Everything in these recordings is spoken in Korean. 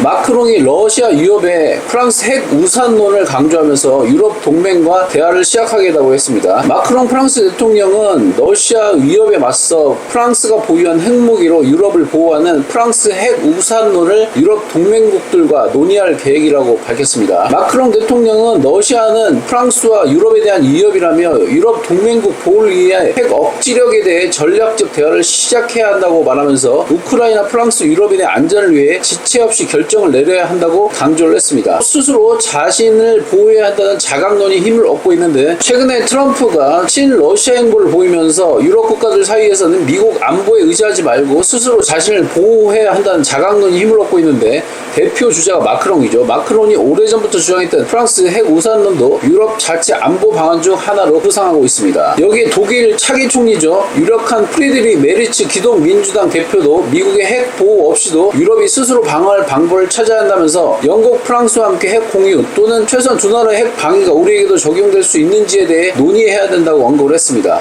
마크롱이 러시아 위협에 프랑스 핵 우산론을 강조하면서 유럽 동맹과 대화를 시작하겠다고 했습니다. 마크롱 프랑스 대통령은 러시아 위협에 맞서 프랑스가 보유한 핵무기로 유럽을 보호하는 프랑스 핵 우산론을 유럽 동맹국들과 논의할 계획이라고 밝혔습니다. 마크롱 대통령은 러시아는 프랑스와 유럽에 대한 위협이라며 유럽 동맹국 보호를 위해 핵 억지력에 대해 전략적 대화를 시작해야 한다고 말하면서 우크라이나, 프랑스, 유럽인의 안전을 위해 지체 없이 결정을 내려야 한다고 강조를 했습니다. 스스로 자신을 보호해야 한다는 자각론이 힘을 얻고 있는데, 최근에 트럼프가 친러시아 행보를 보이면서 유럽 국가들 사이에서는 미국 안보에 의지하지 말고 스스로 자신을 보호해야 한다는 자각론이 힘을 얻고 있는데, 대표 주자가 마크롱이죠. 마크롱이 오래전부터 주장했던 프랑스 핵 우산론도 유럽 자체 안보 방안 중 하나로 구상하고 있습니다. 여기에 독일 차기 총리죠. 유력한 프리드리 메르츠 기독민주당 대표도 미국의 핵 보호 없이도 유럽이 스스로 방어할 방법을 찾아야 한다면서 영국, 프랑스와 함께 핵 공유 또는 최소한 두 나라의 핵 방위가 우리에게도 적용될 수 있는지에 대해 논의해야 된다고 언급을 했습니다.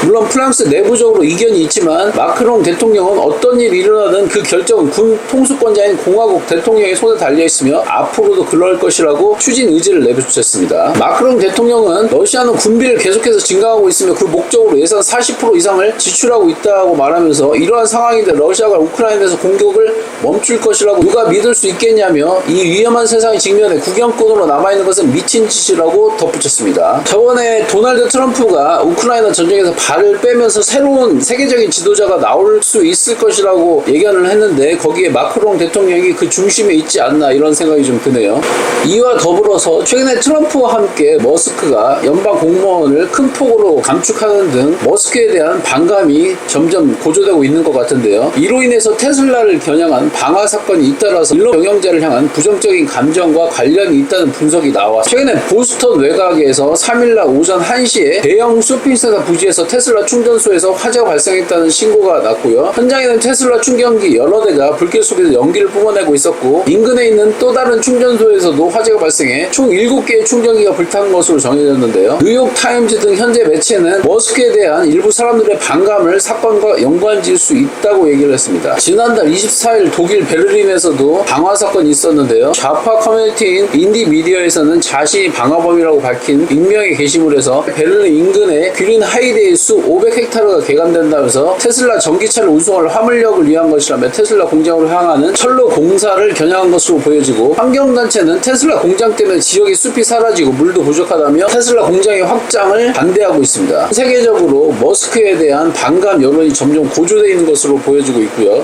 물론 프랑스 내부적으로 이견이 있지만 마크롱 대통령은 어떤 일이 일어나든 그 결정은 군 통수권자인 공화국 대통령의 손에 달려있으며 앞으로도 그럴 것이라고 추진 의지를 내비쳤습니다. 마크롱 대통령은 러시아는 군비를 계속해서 증강하고 있으며 그 목적으로 예산 40% 이상을 지출하고 있다고 말하면서 이러한 상황인데 러시아가 우크라이나에서 공격을 멈출 것이라고 누가 믿을 수 있겠냐며 이 위험한 세상의 직면에 구경꾼으로 남아있는 것은 미친 짓이라고 덧붙였습니다. 저번에 도널드 트럼프가 우크라이나 전쟁에서 발을 빼면서 새로운 세계적인 지도자가 나올 수 있을 것이라고 예견을 했는데 거기에 마크롱 대통령이 그 중심에 있지 않나 이런 생각이 좀 드네요. 이와 더불어서 최근에 트럼프와 함께 머스크가 연방 공무원을 큰 폭으로 감축하는 등 머스크에 대한 반감이 점점 고조되고 있는 것 같은데요. 이로 인해서 테슬라를 겨냥한 방화 사건이 잇따라서 일론 경영자를 향한 부정적인 감정과 관련이 있다는 분석이 나와 최근에 보스턴 외곽에서 3일날 오전 1시에 대형 쇼핑센터 부지에서 테슬라 충전소에서 화재가 발생했다는 신고가 났고요. 현장에는 테슬라 충전기 여러 대가 불길 속에서 연기를 뿜어내고 있었고 인근에 있는 또 다른 충전소에서도 화재가 발생해 총 7개의 충전기가 불탄 것으로 정해졌는데요. 뉴욕타임즈 등 현재 매체는 머스크에 대한 일부 사람들의 반감을 사건과 연관 지을 수 있다고 얘기를 했습니다. 지난달 24일 독일 베를린에서도 방화 사건이 있었는데요. 좌파 커뮤니티인 인디미디어에서는 자신이 방화범이라고 밝힌 익명의 게시물에서 베를린 인근의 뷰린 하이데이 수 500헥타르가 개간된다면서 테슬라 전기차를 운송할 화물력을 위한 것이라며 테슬라 공장으로 향하는 철로 공사를 겨냥한 것으로 보여지고 환경단체는 테슬라 공장 때문에 지역의 숲이 사라지고 물도 부족하다며 테슬라 공장의 확장을 반대하고 있습니다. 세계적으로 머스크에 대한 반감 여론이 점점 고조되어 있는 것으로 보여지고 있고요.